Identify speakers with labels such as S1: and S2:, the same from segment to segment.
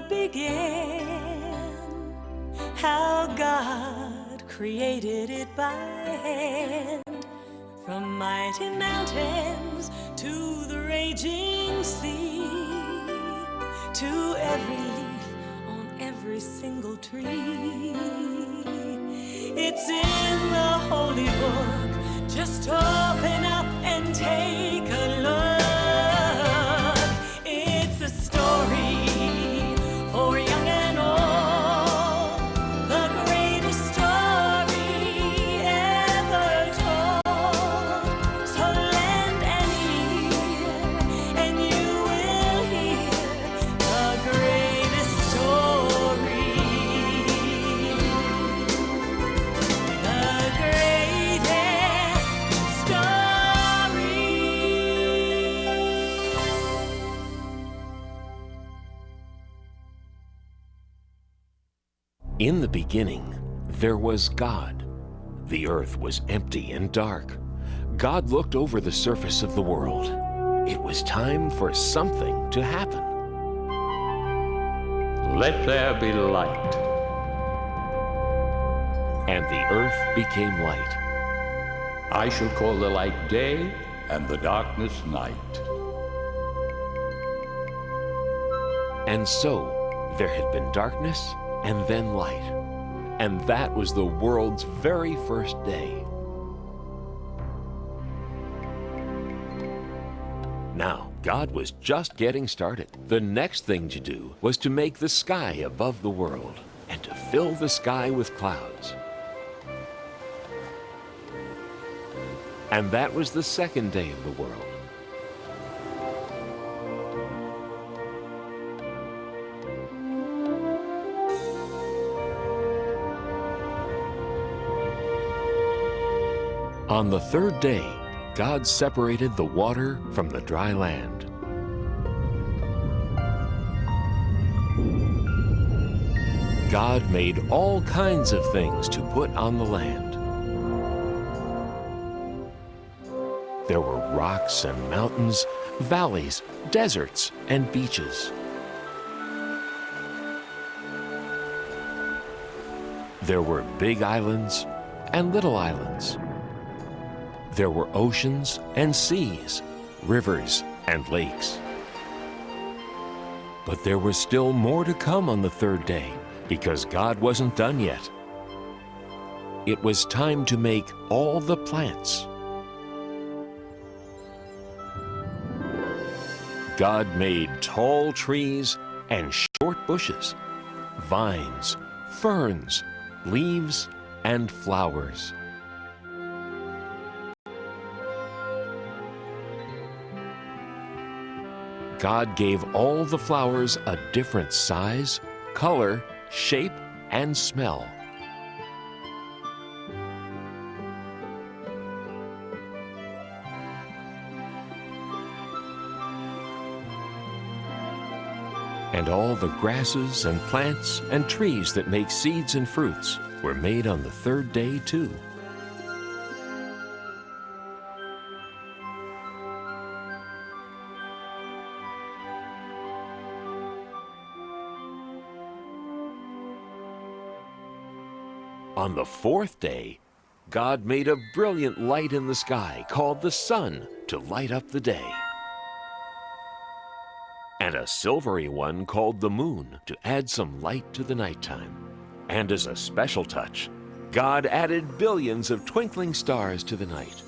S1: world began, how God created it by hand. From mighty mountains to the raging sea, to every leaf on every single tree. It's in the holy book. Just open up and take a look. It's a story for young and old, the greatest story ever told. So lend an ear and you will hear the greatest story. The greatest story.
S2: In the beginning, there was God. The earth was empty and dark. God looked over the surface of the world. It was time for something to happen.
S3: Let there be light.
S2: And the earth became light.
S3: I shall call the light day and the darkness night.
S2: And so there had been darkness and then light. And that was the world's very first day. Now, God was just getting started. The next thing to do was to make the sky above the world and to fill the sky with clouds. And that was the second day of the world. On the third day, God separated the water from the dry land. God made all kinds of things to put on the land. There were rocks and mountains, valleys, deserts, and beaches. There were big islands and little islands. There were oceans and seas, rivers and lakes. But there was still more to come on the third day, because God wasn't done yet. It was time to make all the plants. God made tall trees and short bushes, vines, ferns, leaves, and flowers. God gave all the flowers a different size, color, shape, and smell. And all the grasses and plants and trees that make seeds and fruits were made on the third day too. On the fourth day, God made a brilliant light in the sky called the sun to light up the day, and a silvery one called the moon to add some light to the nighttime. And as a special touch, God added billions of twinkling stars to the night.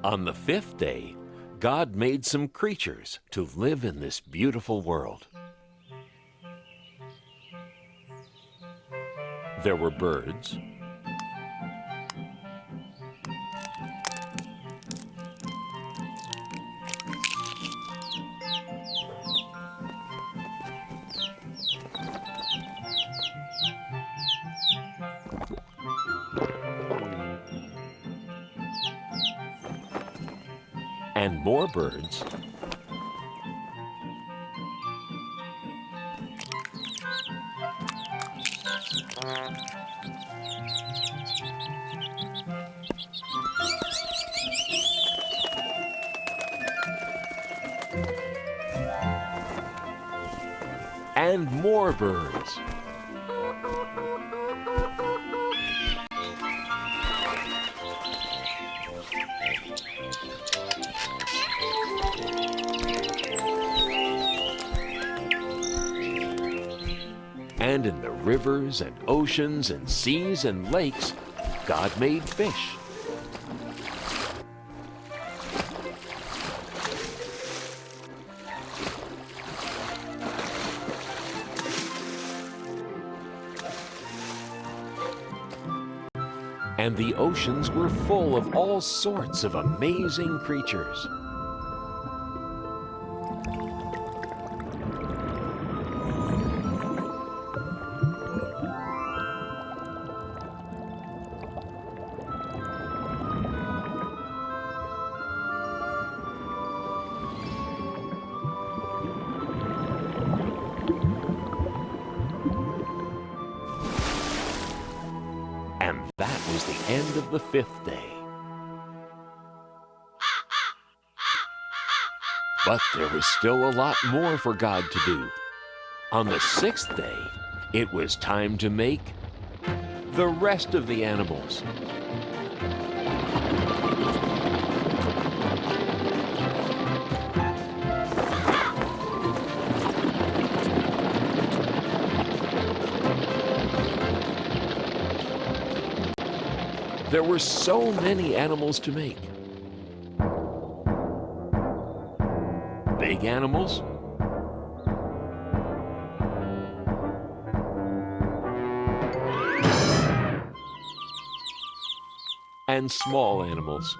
S2: On the fifth day, God made some creatures to live in this beautiful world. There were birds, and more birds, and more birds. And in the rivers and oceans and seas and lakes, God made fish. And the oceans were full of all sorts of amazing creatures. And that was the end of the fifth day. But there was still a lot more for God to do. On the sixth day, it was time to make the rest of the animals. There were so many animals to make. Big animals, and small animals.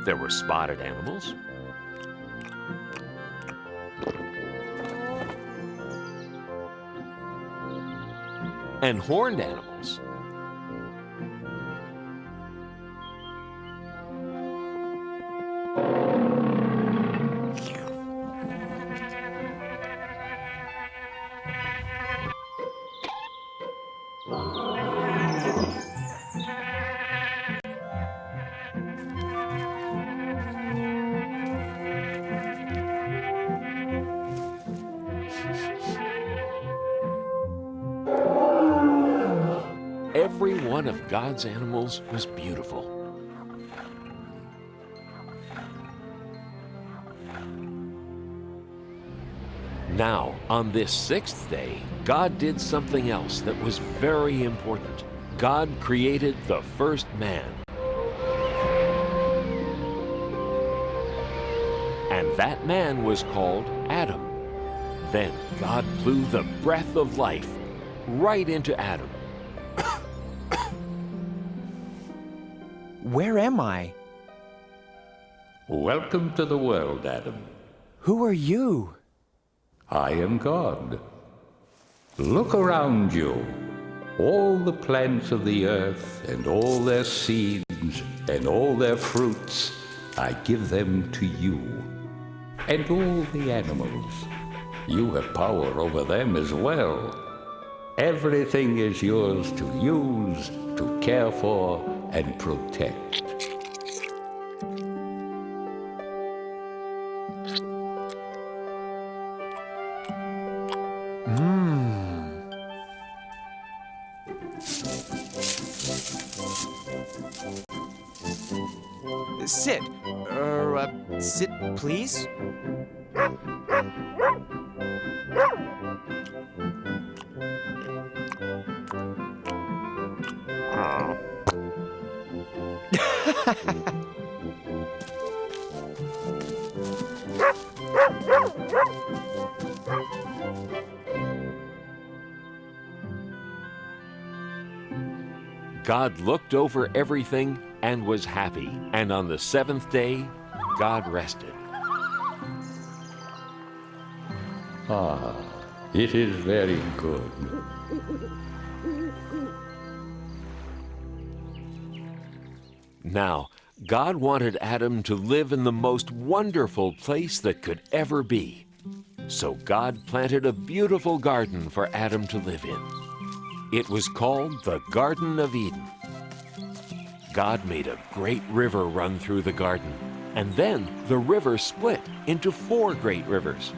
S2: There were spotted animals, and horned animals. Every one of God's animals was beautiful. Now, on this sixth day, God did something else that was very important. God created the first man. And that man was called Adam. Then God blew the breath of life right into Adam.
S4: Where am I?
S3: Welcome to the world, Adam.
S4: Who are you?
S3: I am God. Look around you. All the plants of the earth and all their seeds and all their fruits, I give them to you. And all the animals. You have power over them as well. Everything is yours to use, to care for, and protect.
S4: Sit. Sit, please.
S2: God looked over everything and was happy. And on the seventh day, God rested.
S3: Ah, it is very good.
S2: Now, God wanted Adam to live in the most wonderful place that could ever be. So God planted a beautiful garden for Adam to live in. It was called the Garden of Eden. God made a great river run through the garden, and then the river split into 4 great rivers.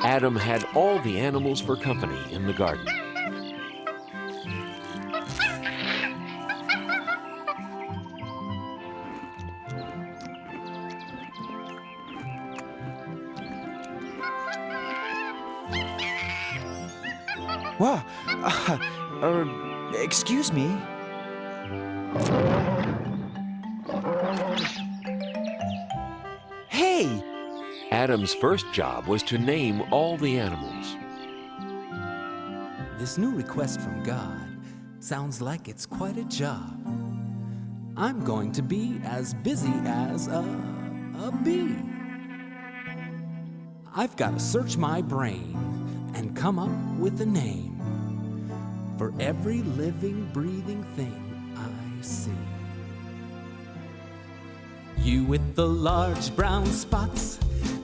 S2: Adam had all the animals for company in the garden.
S4: Whoa. Excuse me. Hey!
S2: Adam's first job was to name all the animals.
S1: This new request from God sounds like it's quite a job. I'm going to be as busy as a bee. I've got to search my brain and come up with a name for every living, breathing thing I see. You with the large brown spots,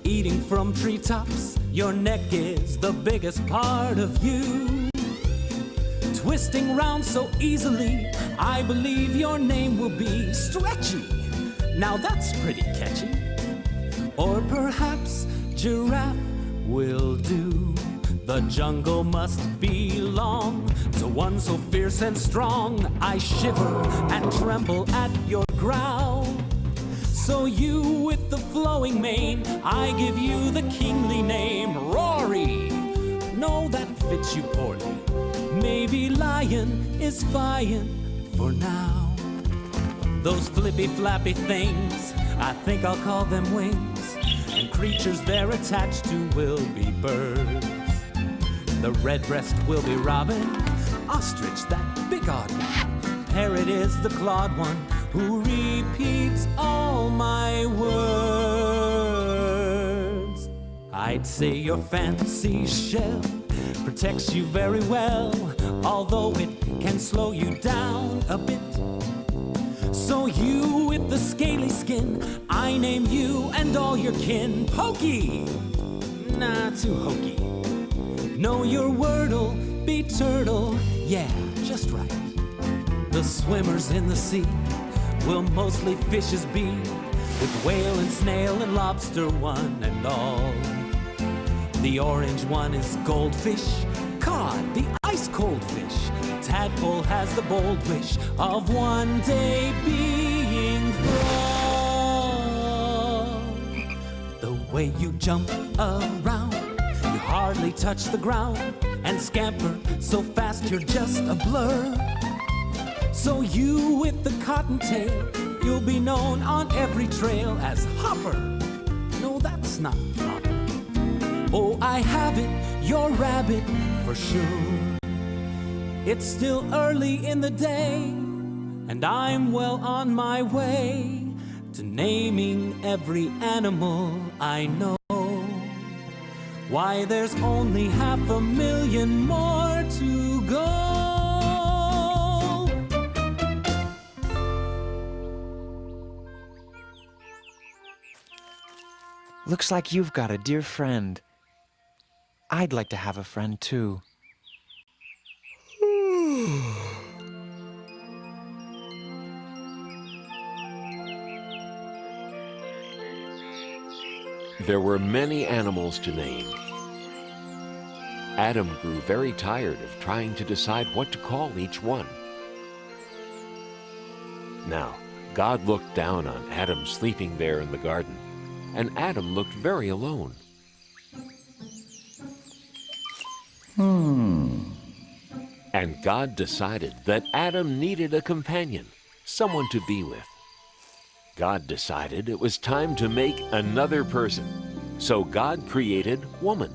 S1: eating from treetops, your neck is the biggest part of you. Twisting round so easily, I believe your name will be Stretchy. Now that's pretty catchy. Or perhaps Giraffe will do. The jungle must belong to one so fierce and strong. I shiver and tremble at your growl. So you with the flowing mane, I give you the kingly name, Rory. No, that fits you poorly. Maybe lion is fine for now. Those flippy flappy things, I think I'll call them wings. And creatures they're attached to will be birds. The redbreast will be robin, ostrich that big odd one. Parrot is the clawed one who repeats all my words. I'd say your fancy shell protects you very well, although it can slow you down a bit. So you with the scaly skin, I name you and all your kin Pokey. Nah, too hokey. Know your word'll be turtle, yeah, just right. The swimmers in the sea will mostly fishes be, with whale and snail and lobster one and all. The orange one is goldfish, cod, the ice cold fish. Tadpole has the bold wish of one day being frog. The way you jump around, you hardly touch the ground, and scamper so fast you're just a blur. So you with the cottontail, you'll be known on every trail as Hopper. No, that's not proper. Oh, I have it, you're rabbit for sure. It's still early in the day, and I'm well on my way to naming every animal I know. Why, there's only 500,000 more to go.
S4: Looks like you've got a dear friend. I'd like to have a friend too.
S2: There were many animals to name. Adam grew very tired of trying to decide what to call each one. Now, God looked down on Adam sleeping there in the garden, and Adam looked very alone. And God decided that Adam needed a companion, someone to be with. God decided it was time to make another person, so God created woman.